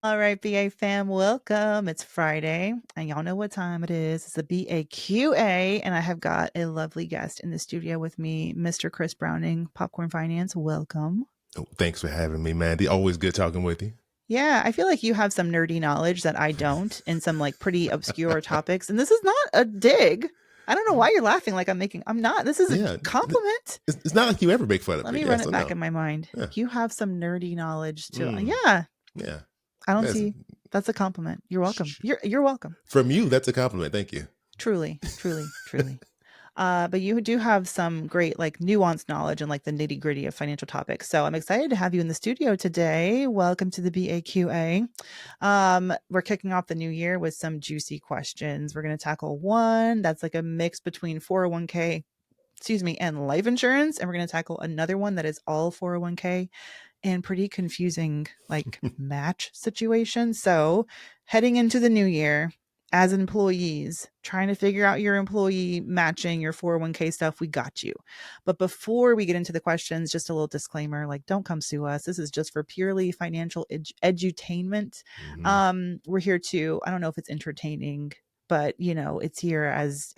All right, BA fam, welcome. It's Friday, and y'all know what time it is. It's the BAQA, and I have got a lovely guest in the studio with me, Mr. Chris Browning, Popcorn Finance. Welcome. Oh, thanks for having me, Mandy. Always good talking with you. Yeah, I feel like you have some nerdy knowledge that I don't in some like pretty obscure topics. And this is not a dig. I don't know why you're laughing like I'm not. This is a Yeah, compliment. it's not like you ever make fun of Let me. me Yeah, run so it back no. in my mind. Yeah. You have some nerdy knowledge too. Mm, Yeah, yeah. I don't That's, see. That's a compliment. You're welcome. You're welcome. from you, that's a compliment. Thank you. Truly, truly, truly. But you do have some great, like, nuanced knowledge and like the nitty gritty of financial topics. So I'm excited to have you in the studio today. Welcome to the BAQA. We're kicking off the new year with some juicy questions. We're going to tackle one that's like a mix between 401k, and life insurance. And we're going to tackle another one that is all 401k and pretty confusing, like match situation. So, heading into the new year, as employees, trying to figure out your employee matching, your 401k stuff, we got you. But before we get into the questions, just a little disclaimer, like, don't come sue us. This is just for purely financial edutainment. Hmm. We're here to, I don't know if it's entertaining, but it's here as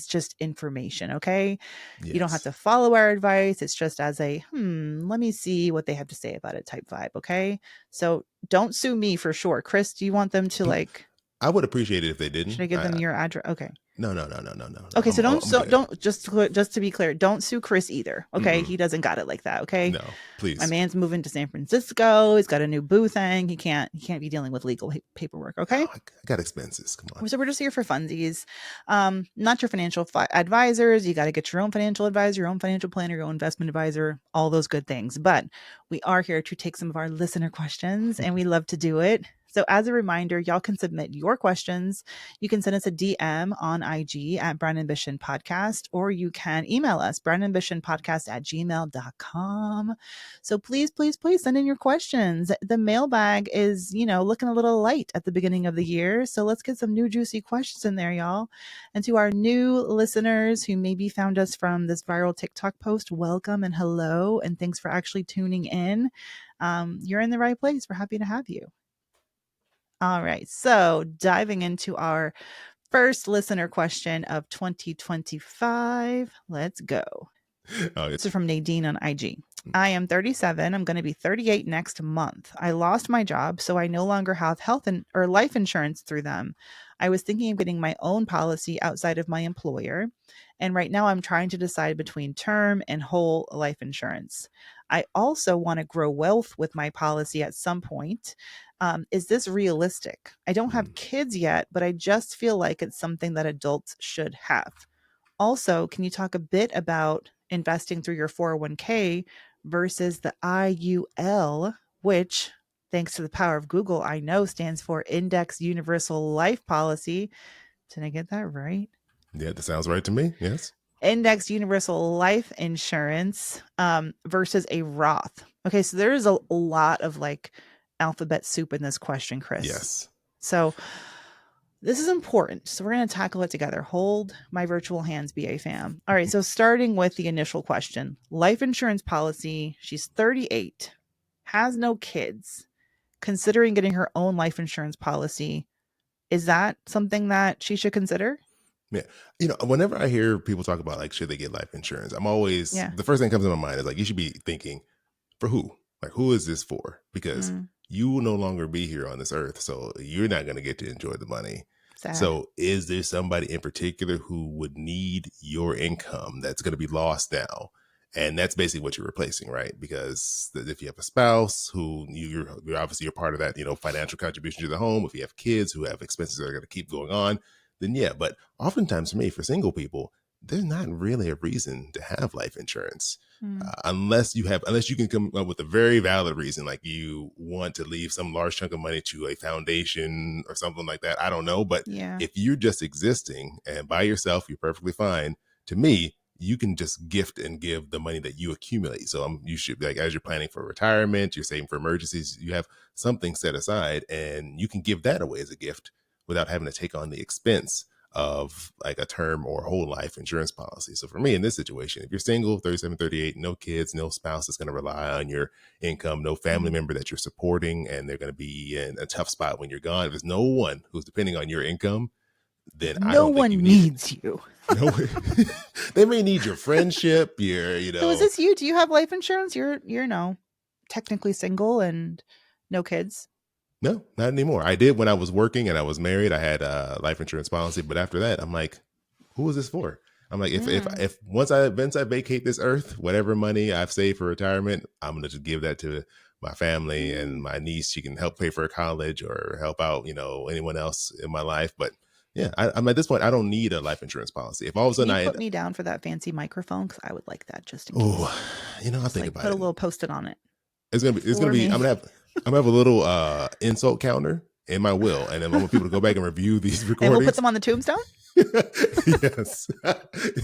just information. Okay, you don't have Yes. to follow our advice. It's just as a, let me see what they have to say about it type vibe. Okay. So don't sue me for sure. Chris, do you want them to like, I would appreciate it if they should didn't. I give them your address? Okay. No, no, no, no, no, no, no. Okay. So I'm good. don't just to be clear, don't sue Chris either. Okay. Mm-mm. He doesn't got it like that. Okay. No, My please. man's moving to San Francisco. He's got a new boo thing. He can't be dealing with legal paperwork. Oh, Okay. I got expenses. Come on. So we're just here for funsies, not your financial advisors. You got to get your own financial advisor, your own financial planner, your own investment advisor, all those good things. But we are here to take some of our listener questions, and we love to do it. So as a reminder, y'all can submit your questions. You can send us a DM on IG at Brown Ambition Podcast, or you can email us, brownambitionpodcast@gmail.com. So please, please, please send in your questions. The mailbag is, looking a little light at the beginning of the year. So let's get some new juicy questions in there, y'all. And to our new listeners who maybe found us from this viral TikTok post, welcome and hello. And thanks for actually tuning in. You're in the right place. We're happy to have you. All right. So diving into our first listener question of 2025. Let's go. Oh, This is from Nadine on IG. I am 37. I'm going to be 38 next month. I lost my job, so I no longer have health or life insurance through them. I was thinking of getting my own policy outside of my employer. And right now I'm trying to decide between term and whole life insurance. I also want to grow wealth with my policy at some point. Is this realistic? I don't have mm. kids yet, but I just feel like it's something that adults should have. Also, can you talk a bit about investing through your 401k versus the IUL, which, thanks to the power of Google, I know stands for Index Universal Life Policy. Did I get that right? Yeah, that sounds right to me. Yes. Index Universal Life Insurance versus a Roth. Okay, so there is a lot of like alphabet soup in this question, Chris. Yes. So this is important. So we're going to tackle it together. Hold my virtual hands, BA fam. All right. So starting with the initial question, life insurance policy. She's 38, has no kids, considering getting her own life insurance policy. Is that something that she should consider? Yeah. Whenever I hear people talk about like, should they get life insurance? I'm always, Yeah. the first thing that comes to my mind is like, you should be thinking, for who? Like, who is this for? Because Mm, you will no longer be here on this earth. So you're not going to get to enjoy the money. sad. So is there somebody in particular who would need your income that's going to be lost now? And that's basically what you're replacing, right? Because if you have a spouse who you're obviously you're part of that, financial contribution to the home. If you have kids who have expenses that are going to keep going on, then yeah. But oftentimes for me, for single people, there's not really a reason to have life insurance Mm, unless you can come up with a very valid reason, like you want to leave some large chunk of money to a foundation or something like that. I don't know. But yeah. if you're just existing and by yourself, you're perfectly fine. To me, you can just gift and give the money that you accumulate. So you should, like, as you're planning for retirement, you're saving for emergencies, you have something set aside and you can give that away as a gift without having to take on the expense of like a term or whole life insurance policy. So for me in this situation, if you're single, 37, 38, no kids, no spouse that's going to rely on your income, no family Mhm. member that you're supporting, and they're going to be in a tough spot when you're gone. If there's no one who's depending on your income, If then I no don't think you one need it. needs you. No, they may need your friendship, So is this you? Do you have life insurance? You're no technically single and no kids. no, not anymore. I did when I was working and I was married. I had a life insurance policy, but after that, I'm like, who is this for? I'm like, Mm. if once I vacate this earth, whatever money I've saved for retirement, I'm gonna just give that to my family and Mm. my niece. She can help pay for her college or help out, anyone else in my life. But yeah, I'm at this point. I don't need a life insurance policy. If all of a Can sudden you I, put me down for that fancy microphone? Because I would like that just in oh, case. I'll Just think like about put a it. little post-it on it It's gonna for be. me. I'm gonna have a little insult counter in my will, and then I want people to go back and review these And we'll put recordings. them on the tombstone. Yes,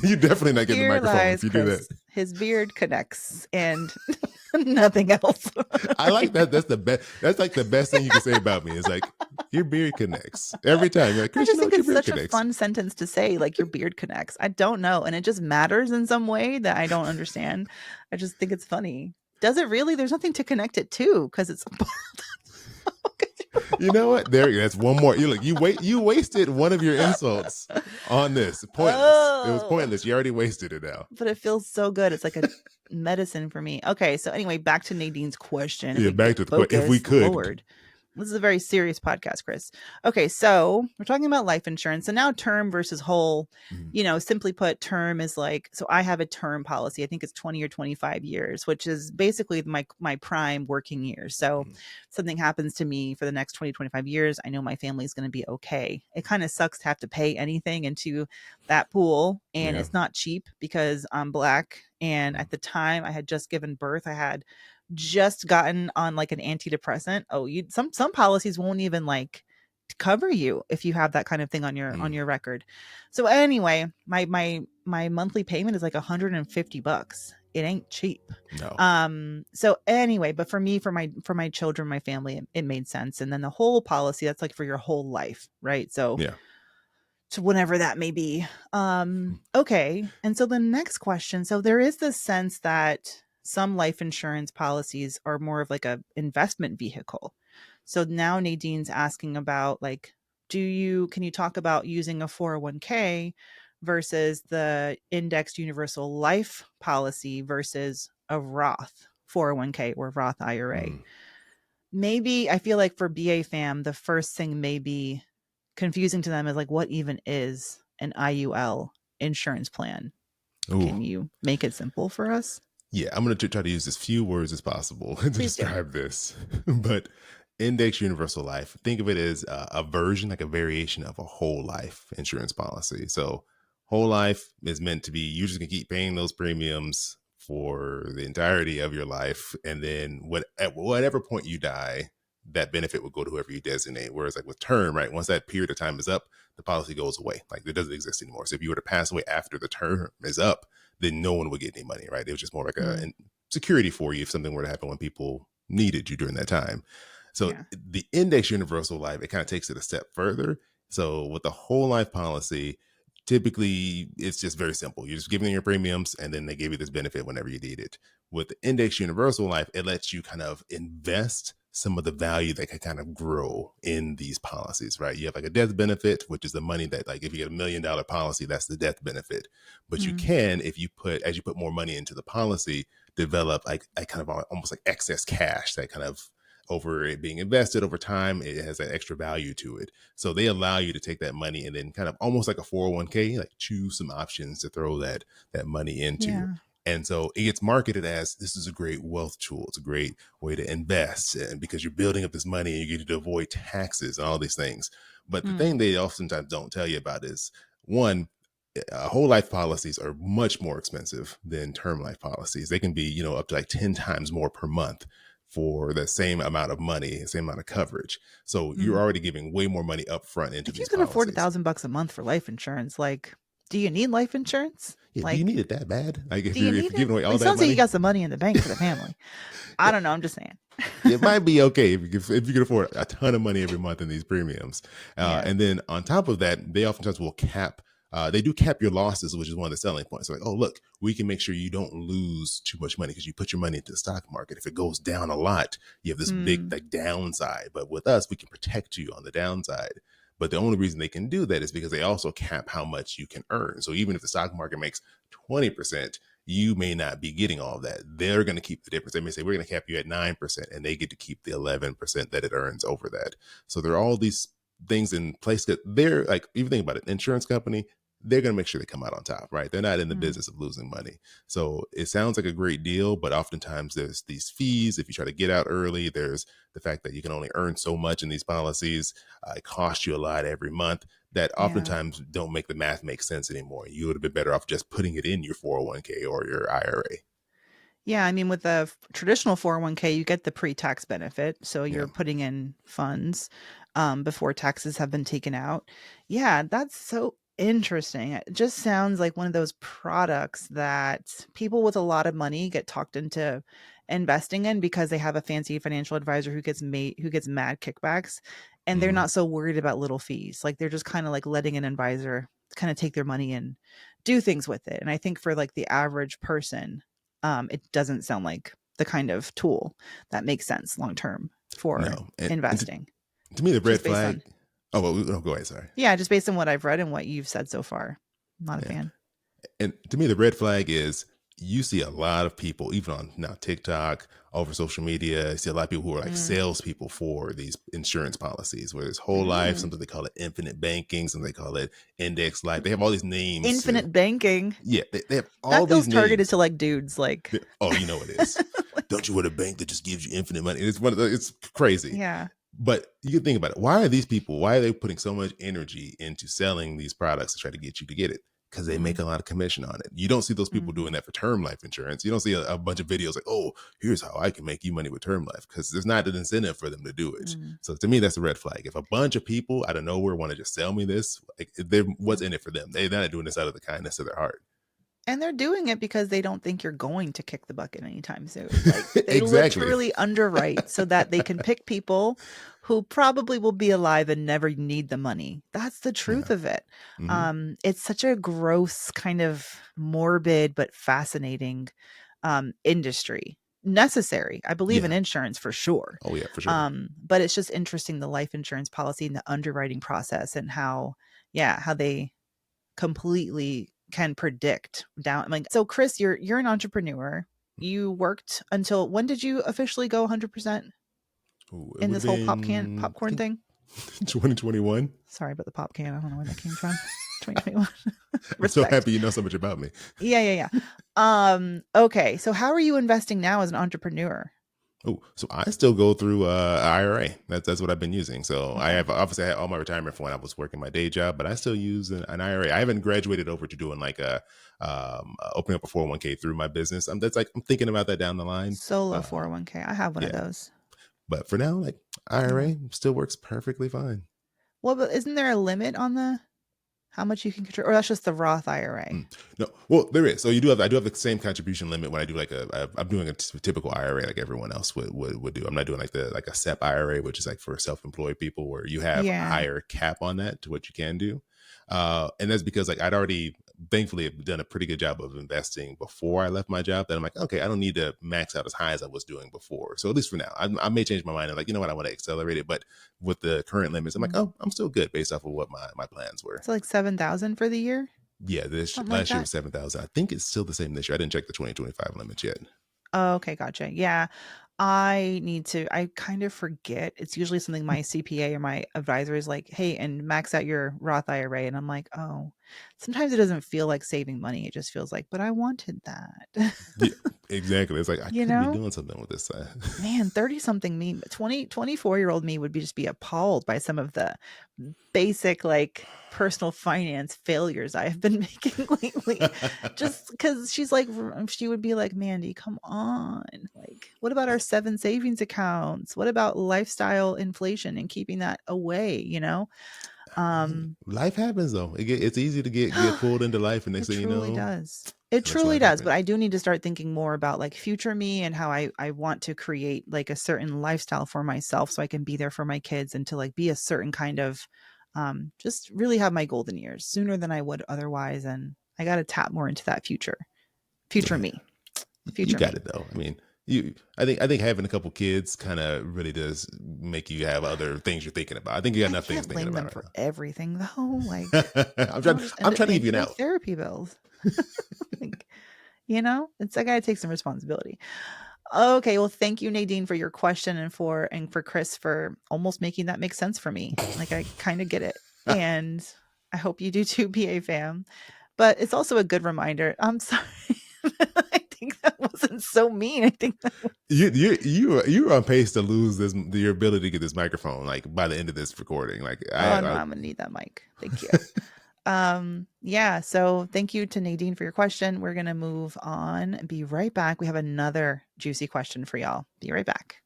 you're definitely not getting the Here microphone if lies you do that. Chris. His beard connects and nothing else. I like that. That's the best. That's like the best thing you can say about me. Is like your beard connects every time. You're like, I Chris, just think your it's beard such a connects. fun sentence to say, like your beard connects. I don't know. And it just matters in some way that I don't understand. I just think it's funny. Does it really? There's nothing to connect it to because it's You know what? That's one more. You wasted one of your insults on this. Pointless. It was oh, pointless. You already wasted it now. but it feels so good. It's like a medicine for me. Okay, so anyway, back to Nadine's question. If Yeah. we could Back get to the question. If we focused, could. Lord. This is a very serious podcast, Chris. Okay, so we're talking about life insurance. So now term versus whole, Mhm. simply put, term is like, so I have a term policy. I think it's 20 or 25 years, which is basically my prime working years. So Mhm. something happens to me for the next 20, 25 years, I know my family's going to be okay. It kind of sucks to have to pay anything into that pool. And Yeah. it's not cheap because I'm Black. And Mhm. at the time I had just given birth, I had just gotten on like an antidepressant. Oh, you some policies won't even like cover you if you have that kind of thing on Mhm. your record. So anyway, my monthly payment is like $150. It ain't cheap. No. So anyway, but for me, for my children, my family, it made sense. And then the whole policy, that's like for your whole life, right? So Yeah. to whenever that may be. Mhm. Okay. And so the next question, so there is this sense that some life insurance policies are more of like a investment vehicle. So now Nadine's asking about like, can you talk about using a 401k versus the indexed universal life policy versus a Roth 401k or Roth IRA? Mhm. Maybe I feel like for BA fam, the first thing may be confusing to them is like, what even is an IUL insurance plan? Ooh. Can you make it simple for us? Yeah, I'm going to try to use as few words as possible to Please do. describe this. But index universal life, think of it as a version, like a variation of a whole life insurance policy. So, whole life is meant to be you're just going to keep paying those premiums for the entirety of your life. And then, at whatever point you die, that benefit will go to whoever you designate. Whereas, like with term, right, once that period of time is up, the policy goes away. Like it doesn't exist anymore. So, if you were to pass away after the term is up, then no one would get any money, right? It was just more like Mm, security for you if something were to happen when people needed you during that time. So yeah. the index universal life, it kind of takes it a step further. So with the whole life policy, typically it's just very simple. You're just giving them your premiums and then they give you this benefit whenever you need it. With the index universal life, it lets you kind of invest some of the value that can kind of grow in these policies, right? You have like a death benefit, which is the money that like if you get $1 million policy, that's the death benefit. But you Mm, can, if you as you put more money into the policy, develop like a kind of almost like excess cash that kind of over it being invested over time, it has that extra value to it. So they allow you to take that money and then kind of almost like a 401k, like choose some options to throw that money into. yeah. And so it gets marketed as this is a great wealth tool. It's a great way to invest and because you're building up this money and you get to avoid taxes and all these things. But the Mm, thing they oftentimes don't tell you about is one, whole life policies are much more expensive than term life policies. They can be, up to like 10 times more per month for the same amount of money, same amount of coverage. So you're mm. already giving way more money up front into If you these can afford a policies. $1,000 a month for life insurance, like, Do you need life insurance? Yeah, do you Like, need it that bad? Like do you if need you're it? giving away all Like, that sounds like you money, got some money in the bank for the family. I don't know. I'm just saying. it might be okay if you can afford a ton of money every month in these premiums. Yeah. And then on top of that, they oftentimes will cap. They do cap your losses, which is one of the selling points. Like, oh, look, we can make sure you don't lose too much money because you put your money into the stock market. If it goes down a lot, you have this big Mm, like downside. But with us, we can protect you on the downside. But the only reason they can do that is because they also cap how much you can earn. So even if the stock market makes 20%, you may not be getting all of that. They're going to keep the difference. They may say, we're going to cap you at 9%, and they get to keep the 11% that it earns over that. So there are all these things in place that they're like, if you think about it, insurance company, they're going to make sure they come out on top, right? They're not in the mm, business of losing money. So it sounds like a great deal, but oftentimes there's these fees. If you try to get out early, there's the fact that you can only earn so much in these policies. It costs you a lot every month that yeah. oftentimes don't make the math make sense anymore. You would have been better off just putting it in your 401k or your IRA. Yeah, I mean, with the traditional 401k, you get the pre-tax benefit. So Yeah. you're putting in funds before taxes have been taken out. Yeah, that's so interesting. It just sounds like one of those products that people with a lot of money get talked into investing in because they have a fancy financial advisor who gets mad kickbacks, and they're Hmm. not so worried about little fees. Like they're just kind of like letting an advisor kind of take their money and do things with it. And I think for like the average person, it doesn't sound like the kind of tool that makes sense long term for No. And investing. to me, the red Just based flag. on, Oh, well, no, go ahead. Sorry. yeah, just based on what I've read and what you've said so far. I'm not a Yeah. fan. And to me, the red flag is you see a lot of people, even on now TikTok, over social media, you see a lot of people who are like Mm. salespeople for these insurance policies, where it's whole life, Mm. something they call it infinite banking, something they call it index life. They have all these names to, Infinite banking. yeah, they have all That these feels targeted names. to like dudes, like, Oh, you know it is. like Don't you want a bank that just gives you infinite money? It's one of the, it's crazy. yeah. But you can think about it. Why are these people, why are they putting so much energy into selling these products to try to get you to get it? Because they make Mm. a lot of commission on it. You don't see those people doing Mm. that for term life insurance. You don't see a bunch of videos like, oh, here's how I can make you money with term life, because there's not an incentive for them to do it. Mm. So to me, that's a red flag. If a bunch of people out of nowhere want to just sell me this, like, they're, what's Mm. in it for them? They're not doing this out of the kindness of their heart. And they're doing it because they don't think you're going to kick the bucket anytime soon. Like they Exactly. literally underwrite so that they can pick people who probably will be alive and never need the money. That's the truth Yeah. of it. Hmm. It's such a gross, kind of morbid but fascinating industry. Necessary. I believe in Yeah. insurance for sure. Oh yeah, for sure. But it's just interesting the life insurance policy and the underwriting process and how, yeah, how they completely can predict down like so Chris, you're an entrepreneur. You worked until when did you officially go 100% Ooh, it in would this have whole been, I popcorn think, thing? 2021. Sorry about the pop can. I don't know where that came from. 2021. I'm so Respect. happy you know so much about me. Yeah. Okay. So how are you investing now as an entrepreneur? Oh, so I still go through IRA. That's what I've been using. So I Okay. have obviously I had all my retirement from when I was working my day job, but I still use an IRA. I haven't graduated over to doing like a opening up a 401k through my business. That's like I'm thinking about that down the line. Solo Uh, 401k. I have one of yeah, those. but for now, like Yeah. IRA still works perfectly fine. Well, but isn't there a limit on the how much you can control, or that's just the Roth IRA? Mm. No, well, there is. So you do have. I do have the same contribution limit when I do like I'm doing a typical IRA like everyone else would do. I'm not doing like a SEP IRA, which is like for self-employed people, where you have a Yeah. higher cap on that to what you can do. And that's because like I'd already thankfully have done a pretty good job of investing before I left my job. That I'm like, okay, I don't need to max out as high as I was doing before. So at least for now, I may change my mind and like, you know what, I want to accelerate it. But with the current limits, I'm like, Mm. oh, I'm still good based off of what my plans were. So like 7,000 for the year, Yeah, this something like last year that. was 7,000. I think it's still the same this year. I didn't check the 2025 limits yet. Oh, okay, gotcha. Yeah. I need to I kind of forget. It's usually something my CPA or my advisor is like, "Hey, and max out your Roth IRA." And I'm like, "Oh." Sometimes it doesn't feel like saving money. It just feels like, "But I wanted that." Yeah, exactly. It's like I You could be know? doing something with this. Man, 30 something me, 24-year-old me would be just be appalled by some of the basic like personal finance failures I have been making lately. Just because she would be like, Mandy, come on. Like, what about our 7 savings accounts? What about lifestyle inflation and keeping that away? You know? Life happens though. It's easy to get pulled into life, and next It thing you truly know, does. It lets truly life does, but happen. I do need to start thinking more about like future me and how I want to create like a certain lifestyle for myself so I can be there for my kids and to like be a certain kind of just really have my golden years sooner than I would otherwise. And I got to tap more into that future Yeah, me, you future got me. it though. I mean, you. I think having a couple kids kind of really does make you have other things you're thinking about. I think you got I enough things can't thinking blame them about for right everything though. Like now. I'm trying. I'll just end I'm up trying to paying give you for an their out. therapy bills. Like, it's I got to take some responsibility. Okay, well, thank you, Nadine, for your question and for Chris for almost making that make sense for me. Like I kind of get it. And I hope you do too, PA fam. But it's also a good reminder. I'm sorry. I think that wasn't so mean. I think that was You're on pace to lose this your ability to get this microphone like by the end of this recording. Like oh no, I'm gonna need that mic. Thank you. Yeah, so thank you to Nadine for your question. We're gonna move on and be right back. We have another juicy question for y'all. Be right back.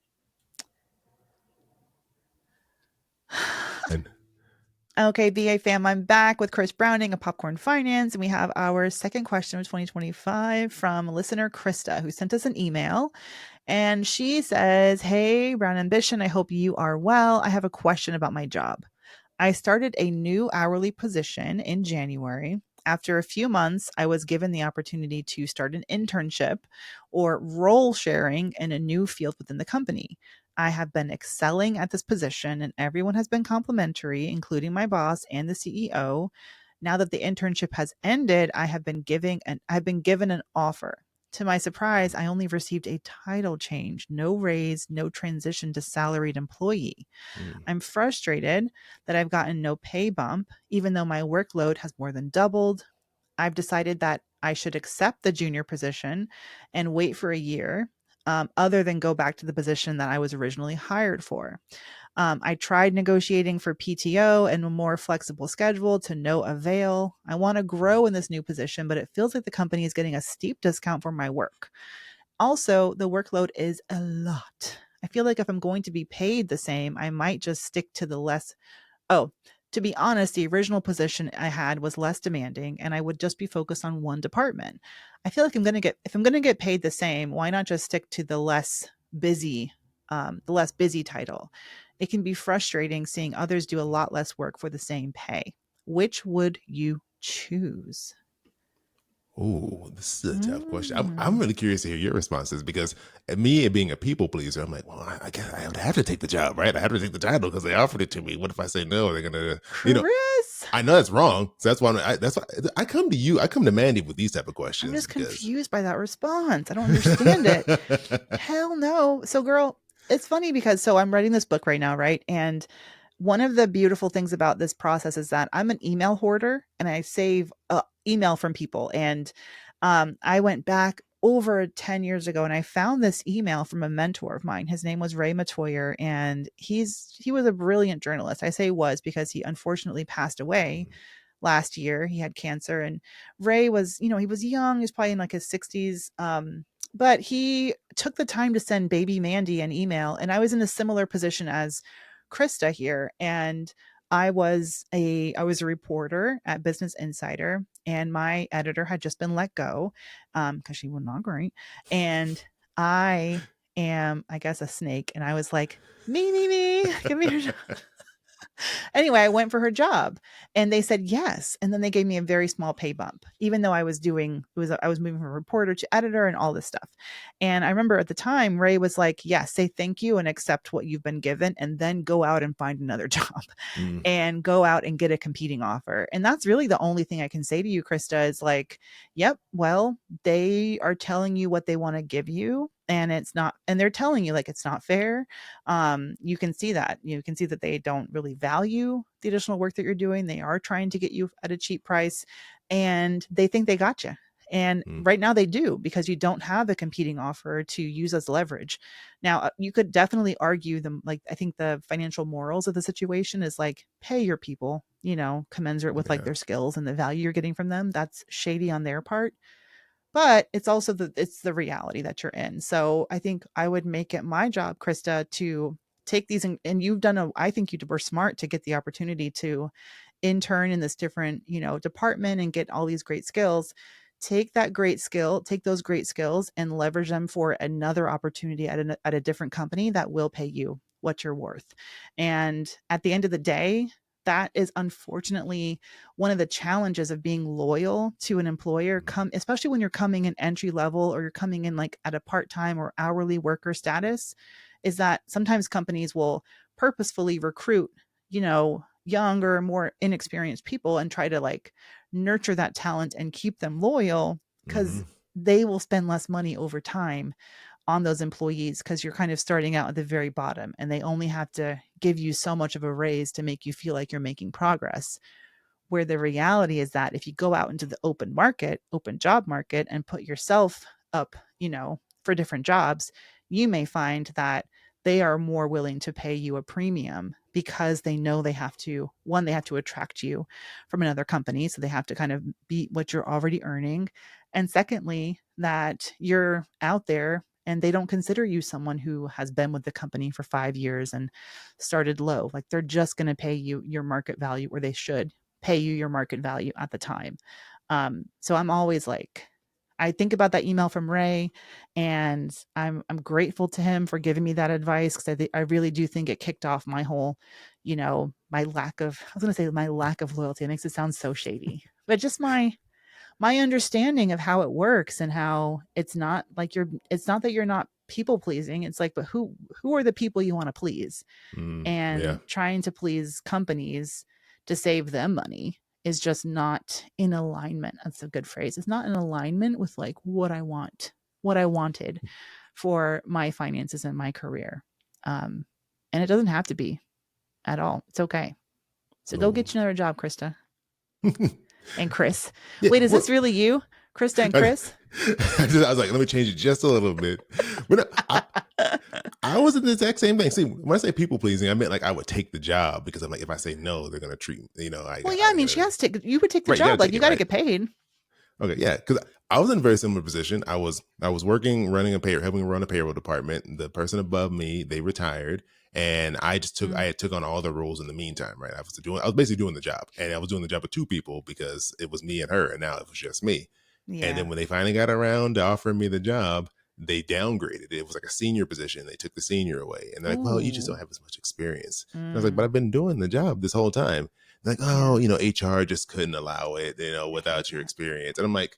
and Okay, BA fam, I'm back with Chris Browning of Popcorn Finance, and we have our second question of 2025 from listener Krista, who sent us an email. And she says, Hey, Brown Ambition, I hope you are well. I have a question about my job. I started a new hourly position in January. After a few months, I was given the opportunity to start an internship or role sharing in a new field within the company. I have been excelling at this position and everyone has been complimentary, including my boss and the CEO. Now that the internship has ended, I've been given an offer. To my surprise, I only received a title change, no raise, no transition to salaried employee. mm, I'm frustrated that I've gotten no pay bump, even though my workload has more than doubled. I've decided that I should accept the junior position and wait for a year, other than go back to the position that I was originally hired for. I tried negotiating for PTO and a more flexible schedule to no avail. I want to grow in this new position, but it feels like the company is getting a steep discount for my work. Also, the workload is a lot. I feel like if I'm going to be paid the same, I might just stick to the less. Oh, to be honest, the original position I had was less demanding and I would just be focused on one department. I feel like if I'm going to get paid the same, why not just stick to busy, the less busy title? It can be frustrating seeing others do a lot less work for the same pay. Which would you choose? oh, this is a tough question. I'm Mm, really curious to hear your responses because me being a people pleaser, I'm like, well, I guess I would have to take the job, right? I have to take the title because they offered it to me. What if I say no? They're gonna, you know, Chris, I know that's wrong. So that's why that's why I come to you. I come to Mandy with these type of I'm questions just because confused by that response. I don't understand it. Hell no. So, girl, it's funny because I'm writing this book right now, right? And one of the beautiful things about this process is that I'm an email hoarder and I save email from people. And I went back over 10 years ago and I found this email from a mentor of mine. His name was Ray Matoyer, and he was a brilliant journalist. I say was because he unfortunately passed away last year. He had cancer, and Ray was, he was young. He was probably in like his 60s. But he took the time to send baby Mandy an email. And I was in a similar position as Krista here. And I was a reporter at Business Insider, and my editor had just been let go because she was not great. And I am, I guess, a snake. And I was like, me, give me your anyway, I went for her job and they said yes. And then they gave me a very small pay bump, even though I was moving from reporter to editor and all this stuff. And I remember at the time, Ray was like, yes, say thank you and accept what you've been given and then go out and find another job mm, and go out and get a competing offer. And that's really the only thing I can say to you, Krista, is like, yep, well, they are telling you what they want to give you. And it's not, and they're telling you like it's not fair. You can see that they don't really value the additional work that you're doing. They are trying to get you at a cheap price and they think they got you. And mm, right now they do because you don't have a competing offer to use as leverage. Now, you could definitely argue them. Like, I think the financial morals of the situation is like pay your people, commensurate with like yeah. their skills and the value you're getting from them. That's shady on their part, but it's also it's the reality that you're in. So I think I would make it my job, Krista, to take these, and you've done I think you were smart to get the opportunity to intern in this different, department and get all these great skills. Take those great skills and leverage them for another opportunity at a different company that will pay you what you're worth. And at the end of the day, that is unfortunately one of the challenges of being loyal to an employer, especially when you're coming in entry level or you're coming in like at a part-time or hourly worker status, is that sometimes companies will purposefully recruit, younger, more inexperienced people and try to like nurture that talent and keep them loyal because Mm-hmm. they will spend less money over time on those employees because you're kind of starting out at the very bottom and they only have to give you so much of a raise to make you feel like you're making progress. Where the reality is that if you go out into the open job market and put yourself up, for different jobs, you may find that they are more willing to pay you a premium because they know they have to, one, they have to attract you from another company. So they have to kind of beat what you're already earning. And secondly, that you're out there and they don't consider you someone who has been with the company for 5 years and started low. Like they're just going to pay you your market value, or they should pay you your market value at the time. So I'm always like, I think about that email from Ray, and I'm grateful to him for giving me that advice because I really do think it kicked off my whole, my lack of, I was going to say my lack of loyalty. It makes it sound so shady, but just my understanding of how it works and how it's not that you're not people pleasing. It's like, but who are the people you want to please? Yeah. And trying to please companies to save them money is just not in alignment. That's a good phrase. It's not in alignment with like what I wanted for my finances and my career. And it doesn't have to be at all. It's okay. So go Oh. get you another job, Krista and Chris. Yeah. Wait, is Well, this really you, Krista and I, Chris? I was like, let me change it just a little bit. But no, I was in the exact same thing. See, when I say people pleasing, I meant like I would take the job because I'm like, if I say no, they're gonna treat me. Well, yeah, I mean, she has to take. You would take the Right. You got job. to Like take you it, got to right? get paid. Okay, yeah, because I was in a very similar position. I was working, running a payroll, helping run a payroll department. The person above me, they retired, and I Mm, had took on all the roles in the meantime. Right, I was basically doing the job, and I was doing the job with two people because it was me and her, and now it was just me. And yeah. then when they finally got around to offering me the job, they downgraded it. It was like a senior position. They took the senior away, and they're like, "Well, you just don't Ooh. have as much experience." And I was like, "But Mm, I've been doing the job this whole time." They're like, "Oh, yeah. HR just couldn't allow it, I hate without your that. experience." And I'm like,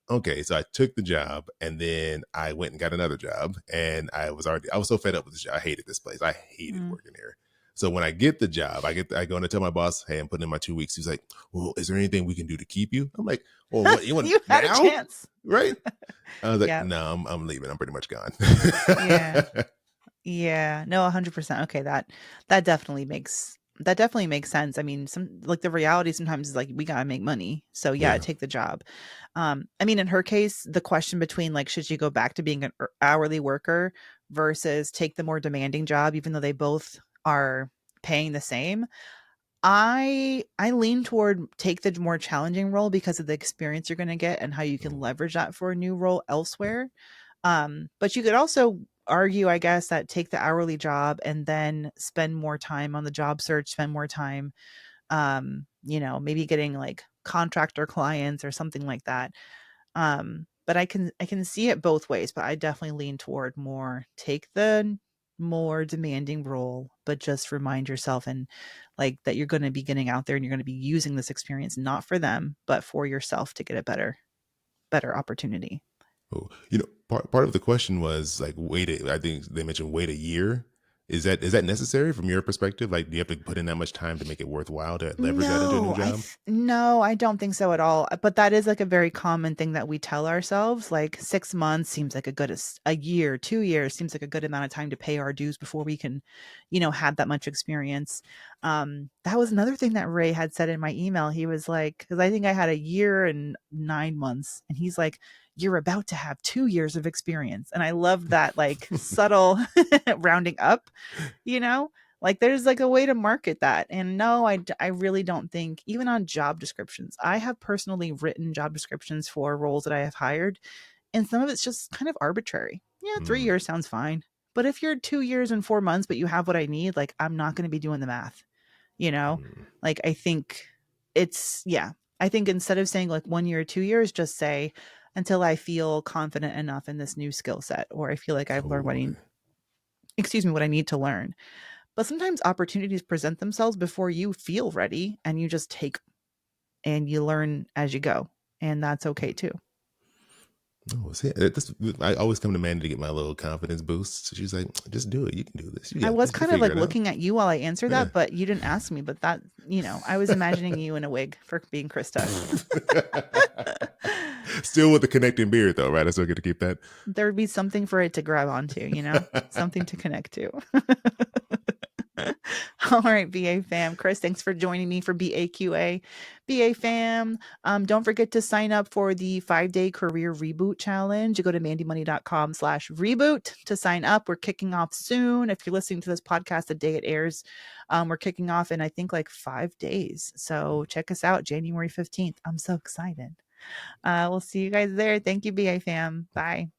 okay, so I took the job and then I went and got another job. And I was so fed up with this job. I hated this place. I hated Mm. working there. So when I get the job, I go in and tell my boss, hey, I'm putting in my 2 weeks. He's like, well, is there anything we can do to keep you? I'm like, well, what you want You had a now? chance. Right. I was like, Yeah. no, I'm leaving. I'm pretty much gone. Yeah. Yeah. No, 100%. Okay, that definitely makes sense. I mean, some like the reality sometimes is like we gotta make money. So yeah, Yeah. take the job. I mean, in her case, the question between like should she go back to being an hourly worker versus take the more demanding job, even though they both are paying the same. I lean toward take the more challenging role because of the experience you're going to get and how you can Mm, leverage that for a new role yeah. elsewhere. But you could also argue, I guess, that take the hourly job and then spend more time on the job search, spend more time, maybe getting like contractor clients or something like that. But I can see it both ways, but I definitely lean toward more take the more demanding role, but just remind yourself and like that you're going to be getting out there and you're going to be using this experience not for them, but for yourself to get a better opportunity. Oh, part of the question was like I think they mentioned wait a year. Is that necessary from your perspective? Like, do you have to put in that much time to make it worthwhile to leverage that into a new job? No, I don't think so at all. But that is like a very common thing that we tell ourselves. Like 6 months seems like a year, 2 years seems like a good amount of time to pay our dues before we can, have that much experience. That was another thing that Ray had said in my email. He was like, because I think I had a year and 9 months, and he's like, "You're about to have 2 years of experience," and I love that like subtle rounding up you know like there's like a way to market that. And no, I really don't think even on job descriptions, I have personally written job descriptions for roles that I have hired, and some of it's just kind of arbitrary. Yeah, three Mm, years sounds fine. But if you're 2 years and 4 months, but you have what I need, like, I'm not going to be doing the math, you know? Mm, Like, I think yeah. I think instead of saying like 1 year or 2 years, just say until I feel confident enough in this new skill set, or I feel like I've learned totally. what I need to learn. But sometimes opportunities present themselves before you feel ready and you just take and you learn as you go. And that's okay too. Oh, see, I always come to Mandy to get my little confidence boost. So she's like, just do it. You can do this. You I got was this. You kind of figure like it out. looking at you while I answer Yeah. that, but you didn't ask me. But that, I was imagining you in a wig for being Krista. Still with the connecting beard, though, right? I still get to keep that. There would be something for it to grab onto, something to connect to. All right, BA fam. Chris, thanks for joining me for BAQA. BA fam, don't forget to sign up for the 5-day career reboot challenge. You go to mandymoney.com/reboot to sign up. We're kicking off soon. If you're listening to this podcast the day it airs, we're kicking off in, I think, like 5 days. So check us out January 15th. I'm so excited. We'll see you guys there. Thank you, BA fam. Bye.